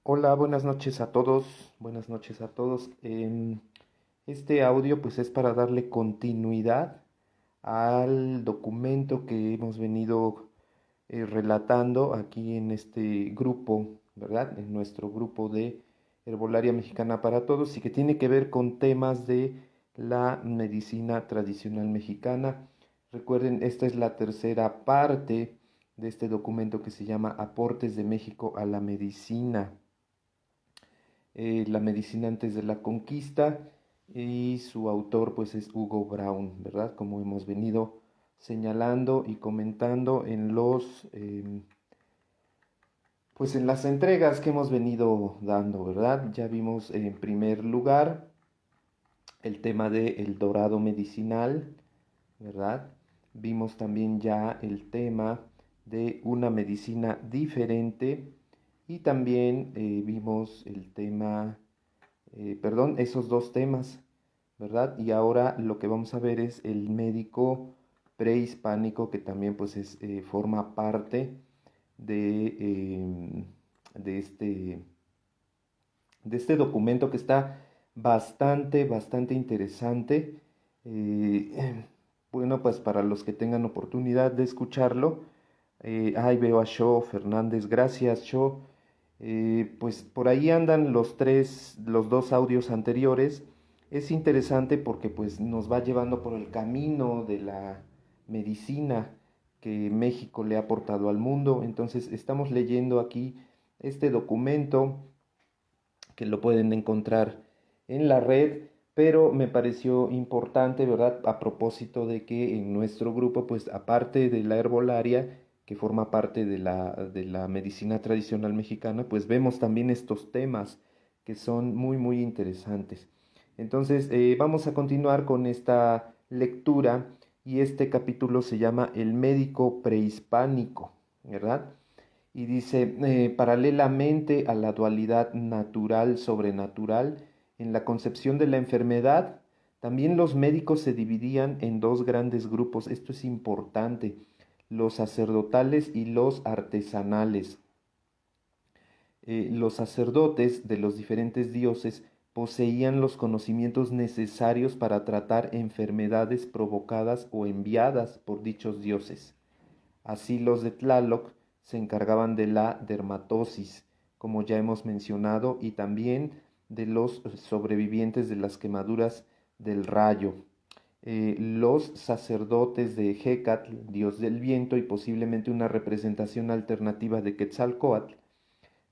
Hola, buenas noches a todos. Buenas noches a todos. Este audio pues es para darle continuidad al documento que hemos venido relatando aquí en este grupo, ¿verdad? En nuestro grupo de Herbolaria Mexicana para Todos y que tiene que ver con temas de la medicina tradicional mexicana. Recuerden, esta es la tercera parte de este documento que se llama Aportes de México a la Medicina, la medicina antes de la conquista, y su autor pues es Hugo Brown, ¿verdad? Como hemos venido señalando y comentando en pues en las entregas que hemos venido dando, ¿verdad? Ya vimos en primer lugar el tema del dorado medicinal, ¿verdad? Vimos también ya el tema de una medicina diferente y también vimos el tema, perdón, esos dos temas, ¿verdad? Y ahora lo que vamos a ver es el médico prehispánico que también pues forma parte de, de este, de este documento que está bastante interesante. Eh, bueno, pues para los que tengan oportunidad de escucharlo, ahí veo a Sho Fernández, gracias Sho. Pues por ahí andan los dos audios anteriores. Es interesante porque pues nos va llevando por el camino de la medicina que México le ha aportado al mundo. Entonces estamos leyendo aquí este documento que lo pueden encontrar en la red, pero me pareció importante, ¿verdad? A propósito de que en nuestro grupo, pues aparte de la herbolaria, que forma parte de la medicina tradicional mexicana, pues vemos también estos temas que son muy interesantes. Entonces, vamos a continuar con esta lectura y este capítulo se llama El médico prehispánico, ¿verdad? Y dice, paralelamente a la dualidad natural-sobrenatural, en la concepción de la enfermedad, también los médicos se dividían en dos grandes grupos. Esto es importante, los sacerdotales y los artesanales. Los sacerdotes de los diferentes dioses poseían los conocimientos necesarios para tratar enfermedades provocadas o enviadas por dichos dioses. Así los de Tlaloc se encargaban de la dermatosis, como ya hemos mencionado, y también de los sobrevivientes de las quemaduras del rayo. Los sacerdotes de Hecatl, dios del viento, y posiblemente una representación alternativa de Quetzalcóatl,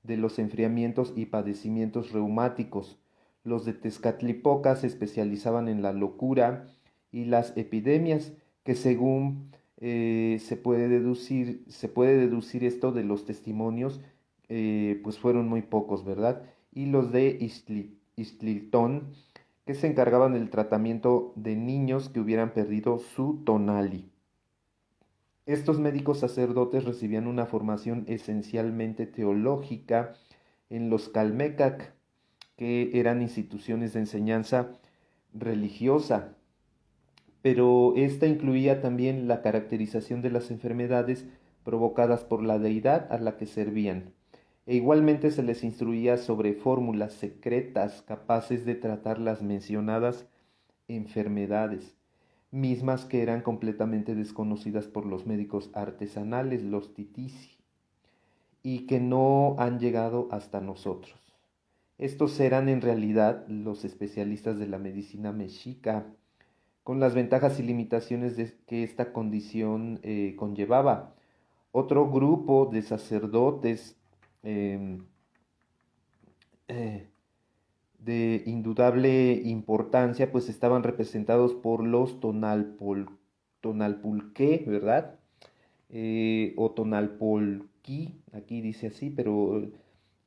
de los enfriamientos y padecimientos reumáticos. Los de Tezcatlipoca se especializaban en la locura y las epidemias, que según se puede deducir esto de los testimonios, pues fueron muy pocos, ¿verdad? Y los de Istlitón, que se encargaban del tratamiento de niños que hubieran perdido su tonali. Estos médicos sacerdotes recibían una formación esencialmente teológica en los Calmecac, que eran instituciones de enseñanza religiosa, pero esta incluía también la caracterización de las enfermedades provocadas por la deidad a la que servían. E igualmente se les instruía sobre fórmulas secretas capaces de tratar las mencionadas enfermedades, mismas que eran completamente desconocidas por los médicos artesanales, los titisi, y que no han llegado hasta nosotros. Estos eran en realidad los especialistas de la medicina mexica, con las ventajas y limitaciones que esta condición conllevaba. Otro grupo de sacerdotes eh, eh, de indudable importancia, pues estaban representados por los tonalpulqué, ¿verdad? O tonalpolquí, aquí dice así, pero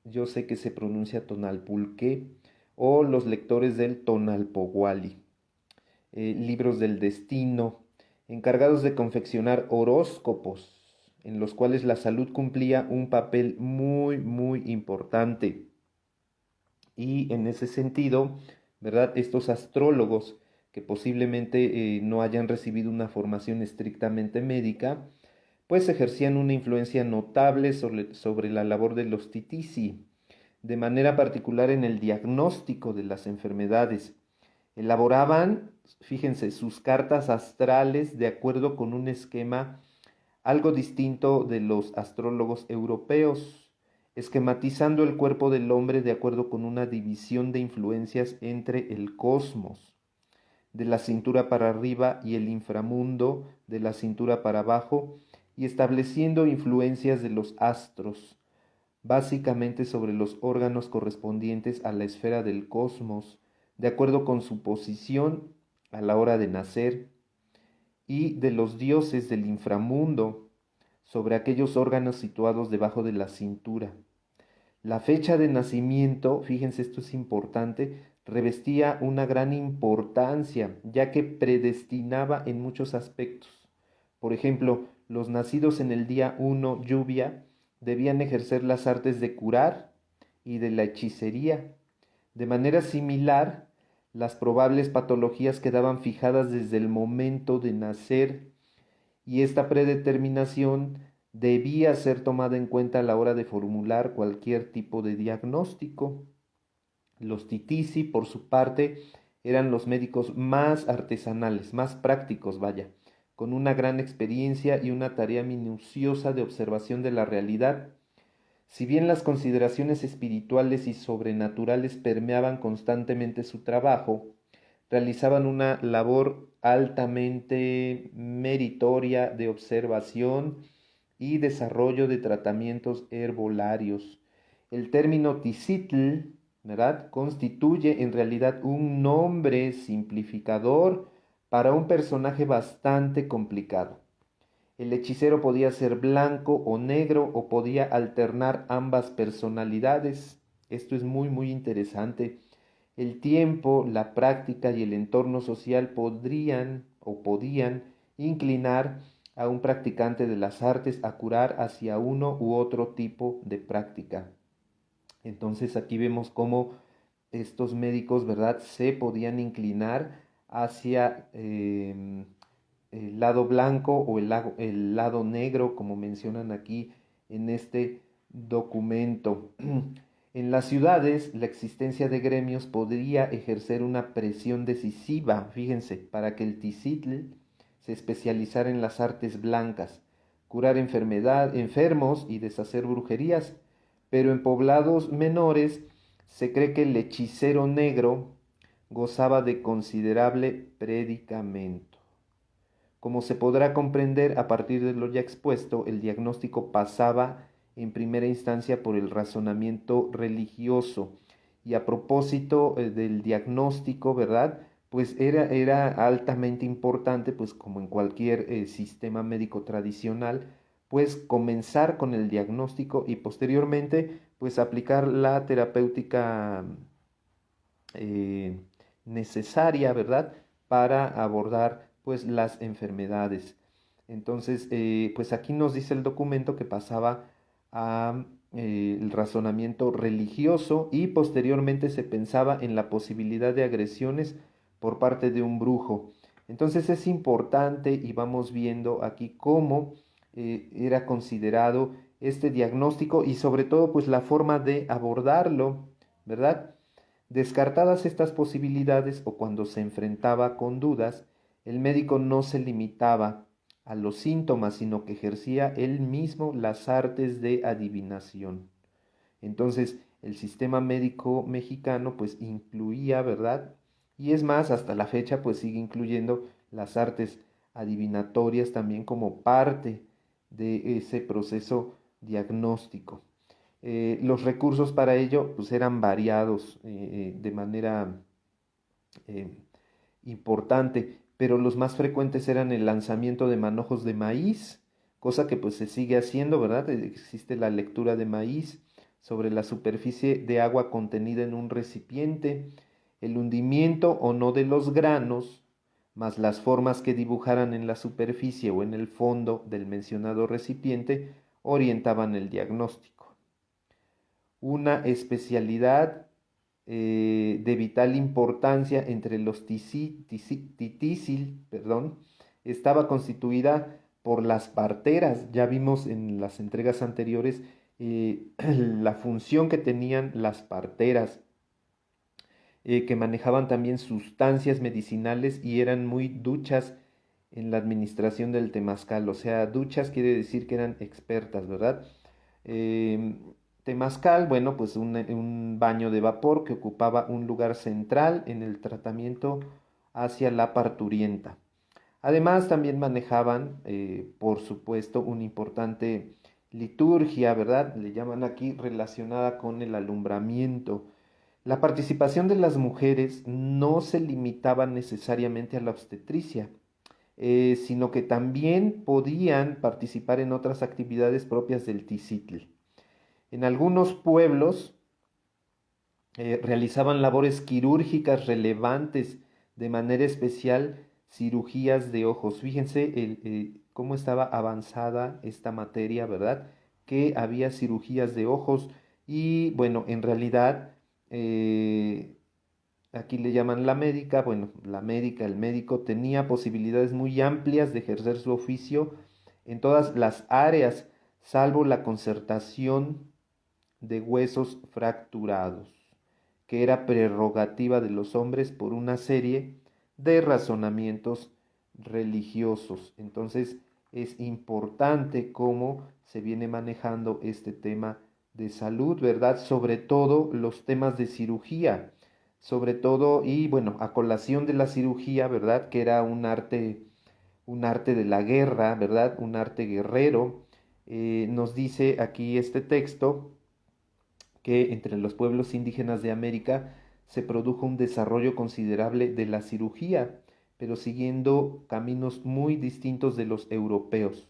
yo sé que se pronuncia tonalpulqué, o los lectores del tonalpohuali, libros del destino, encargados de confeccionar horóscopos, en los cuales la salud cumplía un papel muy importante. Y en ese sentido, ¿verdad? Estos astrólogos que posiblemente no hayan recibido una formación estrictamente médica, pues ejercían una influencia notable sobre la labor de los titisi, de manera particular en el diagnóstico de las enfermedades. Elaboraban, fíjense, sus cartas astrales de acuerdo con un esquema algo distinto de los astrólogos europeos, esquematizando el cuerpo del hombre de acuerdo con una división de influencias entre el cosmos, de la cintura para arriba, y el inframundo, de la cintura para abajo, y estableciendo influencias de los astros, básicamente sobre los órganos correspondientes a la esfera del cosmos, de acuerdo con su posición a la hora de nacer, y de los dioses del inframundo, sobre aquellos órganos situados debajo de la cintura. La fecha de nacimiento, fíjense, esto es importante, revestía una gran importancia, ya que predestinaba en muchos aspectos. Por ejemplo, los nacidos en el día 1, lluvia, debían ejercer las artes de curar y de la hechicería. De manera similar, las probables patologías quedaban fijadas desde el momento de nacer, y esta predeterminación debía ser tomada en cuenta a la hora de formular cualquier tipo de diagnóstico. Los titisi, por su parte, eran los médicos más artesanales, más prácticos, vaya, con una gran experiencia y una tarea minuciosa de observación de la realidad. Si bien las consideraciones espirituales y sobrenaturales permeaban constantemente su trabajo, realizaban una labor altamente meritoria de observación y desarrollo de tratamientos herbolarios. El término tisitl, ¿verdad?, constituye en realidad un nombre simplificador para un personaje bastante complicado. El hechicero podía ser blanco o negro, o podía alternar ambas personalidades. Esto es muy interesante. El tiempo, la práctica y el entorno social podían inclinar a un practicante de las artes a curar hacia uno u otro tipo de práctica. Entonces aquí vemos cómo estos médicos, ¿verdad?, se podían inclinar hacia el lado blanco o el lado negro, como mencionan aquí en este documento. En las ciudades, la existencia de gremios podría ejercer una presión decisiva, fíjense, para que el tisitl se especializara en las artes blancas, curar enfermos y deshacer brujerías. Pero en poblados menores se cree que el hechicero negro gozaba de considerable predicamento. Como se podrá comprender a partir de lo ya expuesto, el diagnóstico pasaba en primera instancia por el razonamiento religioso. Y a propósito del diagnóstico, ¿verdad?, pues era altamente importante, pues como en cualquier sistema médico tradicional, pues comenzar con el diagnóstico y posteriormente pues aplicar la terapéutica eh, necesaria, ¿verdad?, para abordar pues las enfermedades. Entonces, pues aquí nos dice el documento que pasaba a el razonamiento religioso, y posteriormente se pensaba en la posibilidad de agresiones por parte de un brujo. Entonces es importante, y vamos viendo aquí cómo era considerado este diagnóstico y sobre todo pues la forma de abordarlo, ¿verdad? Descartadas estas posibilidades, o cuando se enfrentaba con dudas, el médico no se limitaba a los síntomas, sino que ejercía él mismo las artes de adivinación. Entonces, el sistema médico mexicano pues incluía, ¿verdad? Y es más, hasta la fecha pues sigue incluyendo las artes adivinatorias también como parte de ese proceso diagnóstico. Los recursos para ello pues eran variados de manera eh, importante, pero los más frecuentes eran el lanzamiento de manojos de maíz, cosa que pues se sigue haciendo, ¿verdad? Existe la lectura de maíz sobre la superficie de agua contenida en un recipiente, el hundimiento o no de los granos, más las formas que dibujaran en la superficie o en el fondo del mencionado recipiente, orientaban el diagnóstico. Una especialidad de vital importancia entre los titisil, estaba constituida por las parteras. Ya vimos en las entregas anteriores la función que tenían las parteras, que manejaban también sustancias medicinales y eran muy duchas en la administración del temazcal. O sea, duchas quiere decir que eran expertas, ¿verdad? Eh, Temazcal, bueno, pues un baño de vapor que ocupaba un lugar central en el tratamiento hacia la parturienta. Además, también manejaban, por supuesto, una importante liturgia, ¿verdad? Le llaman aquí relacionada con el alumbramiento. La participación de las mujeres no se limitaba necesariamente a la obstetricia, sino que también podían participar en otras actividades propias del Tizitl. En algunos pueblos realizaban labores quirúrgicas relevantes, de manera especial cirugías de ojos. Fíjense cómo estaba avanzada esta materia, ¿verdad? Que había cirugías de ojos y bueno, en realidad eh, aquí le llaman la médica, bueno, la médica, el médico tenía posibilidades muy amplias de ejercer su oficio en todas las áreas, salvo la concertación de huesos fracturados, que era prerrogativa de los hombres por una serie de razonamientos religiosos. Entonces es importante cómo se viene manejando este tema de salud, ¿verdad? Sobre todo los temas de cirugía, sobre todo, y bueno, a colación de la cirugía, ¿verdad? Que era un arte de la guerra, ¿verdad? Un arte guerrero. Nos dice aquí este texto que entre los pueblos indígenas de América se produjo un desarrollo considerable de la cirugía, pero siguiendo caminos muy distintos de los europeos.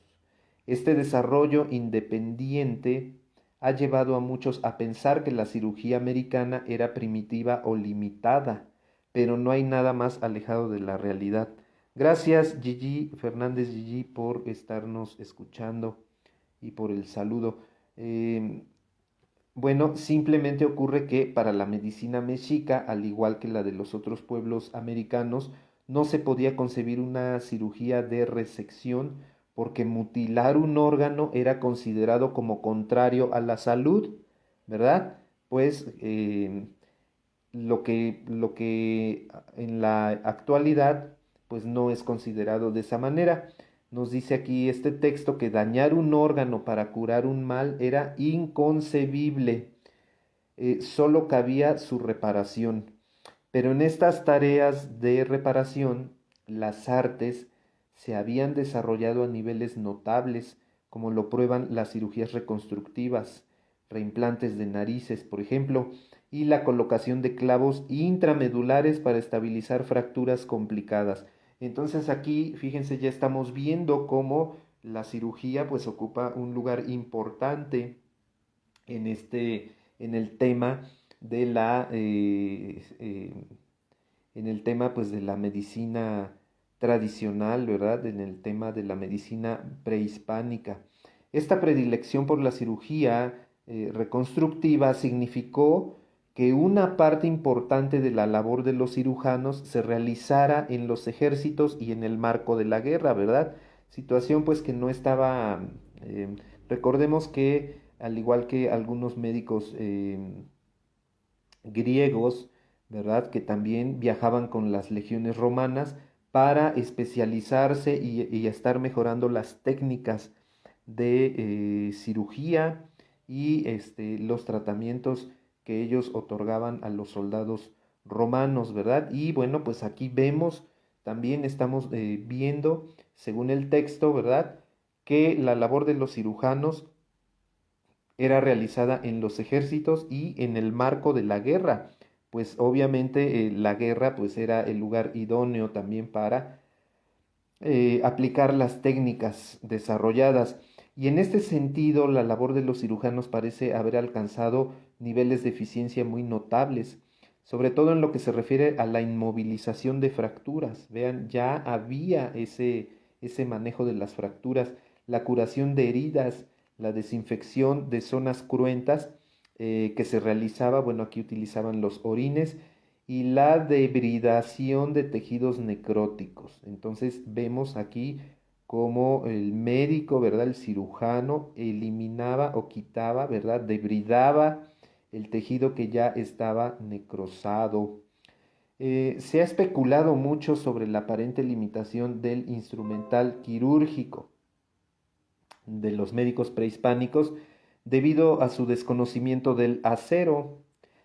Este desarrollo independiente ha llevado a muchos a pensar que la cirugía americana era primitiva o limitada, pero no hay nada más alejado de la realidad. Gracias Gigi Fernández Gigi por estarnos escuchando y por el saludo. Eh, bueno, simplemente ocurre que para la medicina mexica, al igual que la de los otros pueblos americanos, no se podía concebir una cirugía de resección porque mutilar un órgano era considerado como contrario a la salud, ¿verdad? Pues lo que en la actualidad pues no es considerado de esa manera. Nos dice aquí este texto que dañar un órgano para curar un mal era inconcebible, solo cabía su reparación. Pero en estas tareas de reparación, las artes se habían desarrollado a niveles notables, como lo prueban las cirugías reconstructivas, reimplantes de narices, por ejemplo, y la colocación de clavos intramedulares para estabilizar fracturas complicadas. Entonces aquí, fíjense, ya estamos viendo cómo la cirugía pues ocupa un lugar importante en en el tema de en el tema pues de la medicina tradicional, ¿verdad? En el tema de la medicina prehispánica. Esta predilección por la cirugía reconstructiva significó que una parte importante de la labor de los cirujanos se realizara en los ejércitos y en el marco de la guerra, ¿verdad? Situación pues que no estaba, recordemos que al igual que algunos médicos griegos, ¿verdad? Que también viajaban con las legiones romanas para especializarse y estar mejorando las técnicas de cirugía y los tratamientos que ellos otorgaban a los soldados romanos, ¿verdad? Y bueno, pues aquí vemos, también estamos viendo, según el texto, ¿verdad? Que la labor de los cirujanos era realizada en los ejércitos y en el marco de la guerra, pues obviamente la guerra pues era el lugar idóneo también para aplicar las técnicas desarrolladas. Y en este sentido, la labor de los cirujanos parece haber alcanzado niveles de eficiencia muy notables, sobre todo en lo que se refiere a la inmovilización de fracturas. Vean, ya había ese manejo de las fracturas, la curación de heridas, la desinfección de zonas cruentas que se realizaba, bueno, aquí utilizaban los orines y la debridación de tejidos necróticos. Entonces vemos aquí como el médico, ¿verdad? El cirujano eliminaba o quitaba, ¿verdad? Debridaba el tejido que ya estaba necrosado. Se ha especulado mucho sobre la aparente limitación del instrumental quirúrgico de los médicos prehispánicos debido a su desconocimiento del acero.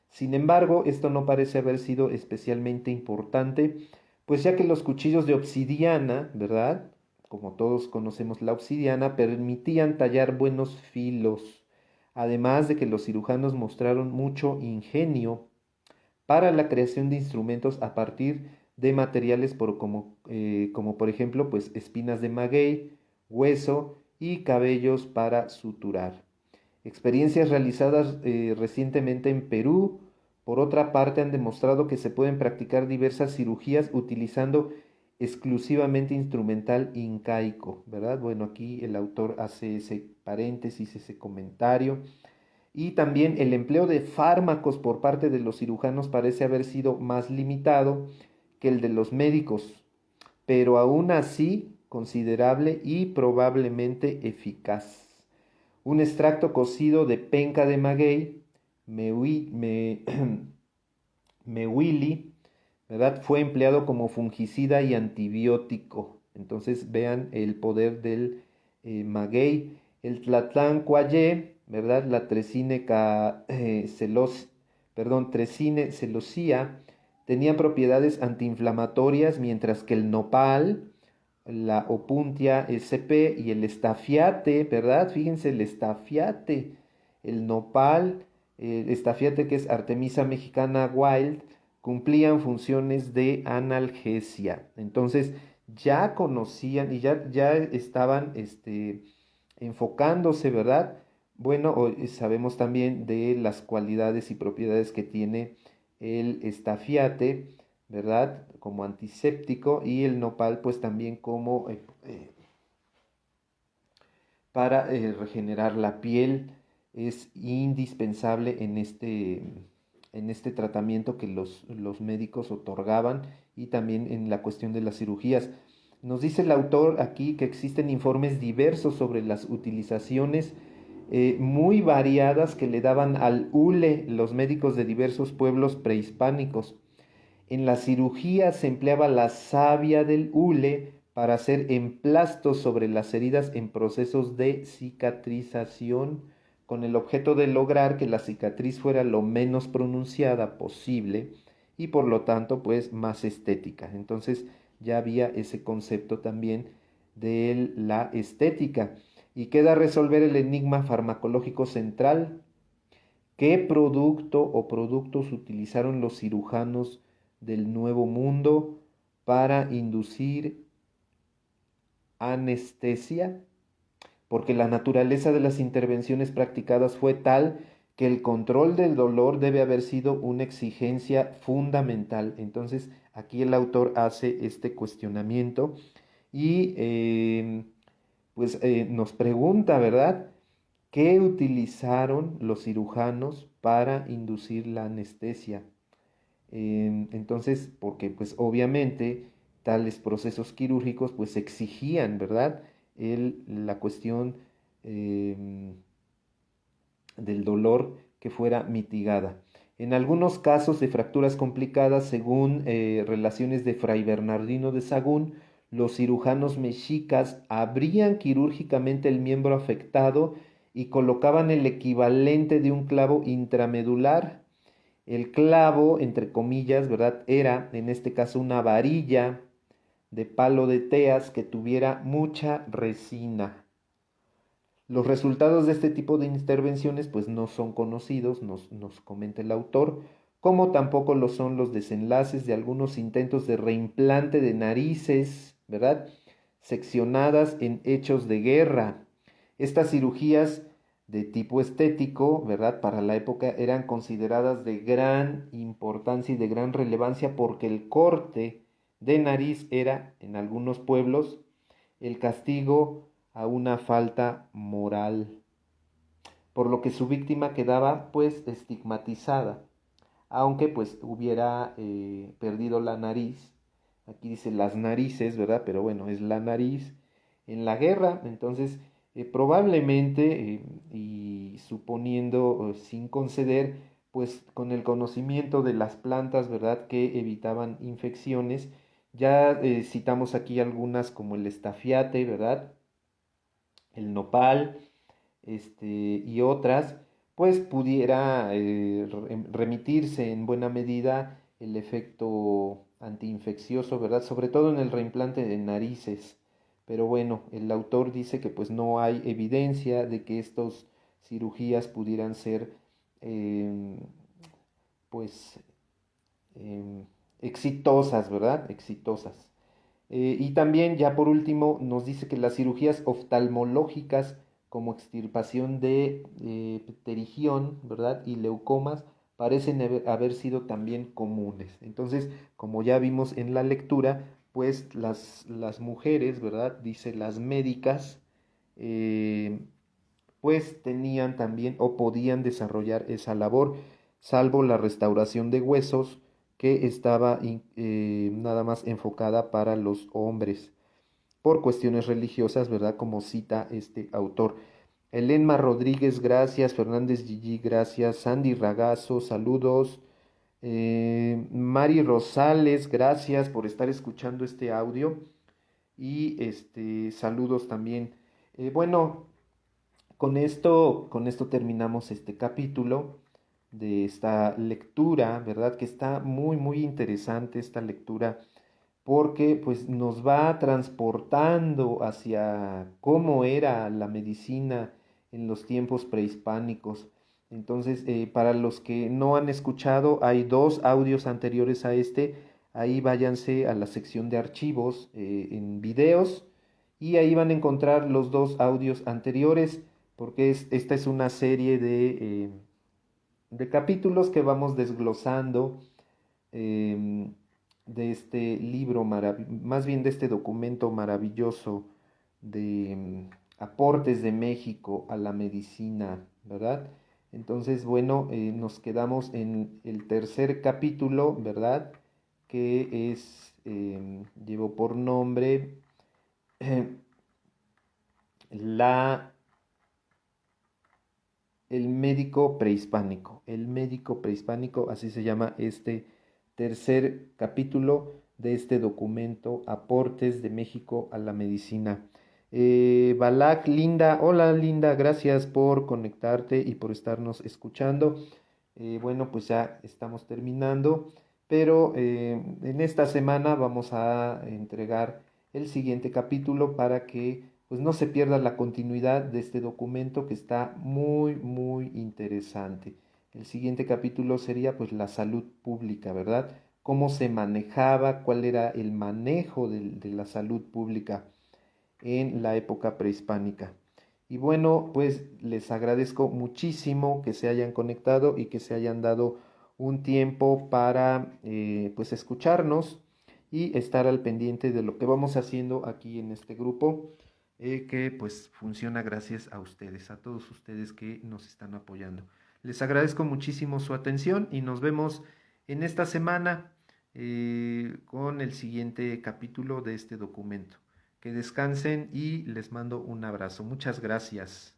Sin embargo, esto no parece haber sido especialmente importante, pues ya que los cuchillos de obsidiana, ¿verdad? Como todos conocemos la obsidiana, permitían tallar buenos filos, además de que los cirujanos mostraron mucho ingenio para la creación de instrumentos a partir de materiales como por ejemplo pues espinas de maguey, hueso y cabellos para suturar. Experiencias realizadas recientemente en Perú, por otra parte, han demostrado que se pueden practicar diversas cirugías utilizando exclusivamente instrumental incaico, ¿verdad? Bueno, aquí el autor hace ese paréntesis, ese comentario. Y también el empleo de fármacos por parte de los cirujanos parece haber sido más limitado que el de los médicos, pero aún así considerable y probablemente eficaz. Un extracto cocido de penca de maguey, mewili, ¿verdad? Fue empleado como fungicida y antibiótico. Entonces vean el poder del maguey. El tlatlancuayé, ¿verdad? La trecine celosía tenía propiedades antiinflamatorias, mientras que el nopal, la opuntia sp y el estafiate, ¿verdad? Fíjense, el estafiate, el nopal, el estafiate que es Artemisa mexicana wild, cumplían funciones de analgesia. Entonces ya conocían y ya estaban enfocándose, ¿verdad? Bueno, sabemos también de las cualidades y propiedades que tiene el estafiate, ¿verdad? Como antiséptico y el nopal pues también como para regenerar la piel. Es indispensable en este tratamiento que los médicos otorgaban y también en la cuestión de las cirugías. Nos dice el autor aquí que existen informes diversos sobre las utilizaciones muy variadas que le daban al hule los médicos de diversos pueblos prehispánicos. En la cirugía se empleaba la savia del hule para hacer emplastos sobre las heridas en procesos de cicatrización, con el objeto de lograr que la cicatriz fuera lo menos pronunciada posible y por lo tanto pues más estética. Entonces ya había ese concepto también de la estética. Y queda resolver el enigma farmacológico central. ¿Qué producto o productos utilizaron los cirujanos del Nuevo Mundo para inducir anestesia? Porque la naturaleza de las intervenciones practicadas fue tal que el control del dolor debe haber sido una exigencia fundamental. Entonces, aquí el autor hace este cuestionamiento y nos pregunta, ¿verdad? ¿Qué utilizaron los cirujanos para inducir la anestesia? Entonces, porque pues obviamente tales procesos quirúrgicos pues exigían, ¿verdad? La cuestión del dolor que fuera mitigada. En algunos casos de fracturas complicadas, según relaciones de Fray Bernardino de Sagún, los cirujanos mexicas abrían quirúrgicamente el miembro afectado y colocaban el equivalente de un clavo intramedular. El clavo, entre comillas, ¿verdad? Era en este caso una varilla de palo de teas que tuviera mucha resina. Los resultados de este tipo de intervenciones pues no son conocidos, nos comenta el autor, como tampoco lo son los desenlaces de algunos intentos de reimplante de narices, ¿verdad? Seccionadas en hechos de guerra. Estas cirugías de tipo estético, ¿verdad? Para la época eran consideradas de gran importancia y de gran relevancia porque el corte de nariz era, en algunos pueblos, el castigo a una falta moral, por lo que su víctima quedaba pues estigmatizada, aunque pues hubiera perdido la nariz. Aquí dice las narices, ¿verdad? Pero bueno, es la nariz. en la guerra. Entonces, probablemente, y suponiendo sin conceder, pues con el conocimiento de las plantas, ¿verdad?, que evitaban infecciones. Ya citamos aquí algunas como el estafiate, ¿verdad?, el nopal, y otras, pues pudiera remitirse en buena medida el efecto antiinfeccioso, ¿verdad? Sobre todo en el reimplante de narices. Pero bueno, el autor dice que pues no hay evidencia de que estas cirugías pudieran ser eh, pues eh, exitosas, ¿verdad? Exitosas. Y también, ya por último, nos dice que las cirugías oftalmológicas como extirpación de pterigión, ¿verdad? Y leucomas parecen haber sido también comunes. Entonces, como ya vimos en la lectura, pues las mujeres, ¿verdad? Dice las médicas, eh, pues tenían también o podían desarrollar esa labor, salvo la restauración de huesos que estaba nada más enfocada para los hombres por cuestiones religiosas, ¿verdad? Como cita este autor. Elenma Rodríguez, gracias. Fernández Gigi, gracias. Sandy Ragazo, saludos. Mari Rosales, gracias por estar escuchando este audio. Y saludos también. Bueno, con esto terminamos este capítulo de esta lectura, ¿verdad? Que está muy, muy interesante esta lectura porque pues nos va transportando hacia cómo era la medicina en los tiempos prehispánicos. Entonces, para los que no han escuchado, hay dos audios anteriores a este. Ahí váyanse a la sección de archivos en videos y ahí van a encontrar los dos audios anteriores porque esta es una serie de capítulos que vamos desglosando eh, de este libro, más bien de este documento maravilloso de aportes de México a la medicina, ¿verdad? Entonces, bueno, nos quedamos en el tercer capítulo, ¿verdad? Que llevó por nombre la el médico prehispánico, así se llama este tercer capítulo de este documento, Aportes de México a la Medicina. Balak, Linda, hola Linda, gracias por conectarte y por estarnos escuchando. Bueno, pues ya estamos terminando, pero en esta semana vamos a entregar el siguiente capítulo para que pues no se pierda la continuidad de este documento que está muy, muy interesante. El siguiente capítulo sería pues la salud pública, ¿verdad? Cómo se manejaba, cuál era el manejo de la salud pública en la época prehispánica. Y bueno, pues les agradezco muchísimo que se hayan conectado y que se hayan dado un tiempo para pues escucharnos y estar al pendiente de lo que vamos haciendo aquí en este grupo que pues funciona gracias a ustedes, a todos ustedes que nos están apoyando. Les agradezco muchísimo su atención y nos vemos en esta semana con el siguiente capítulo de este documento. Que descansen y les mando un abrazo. Muchas gracias.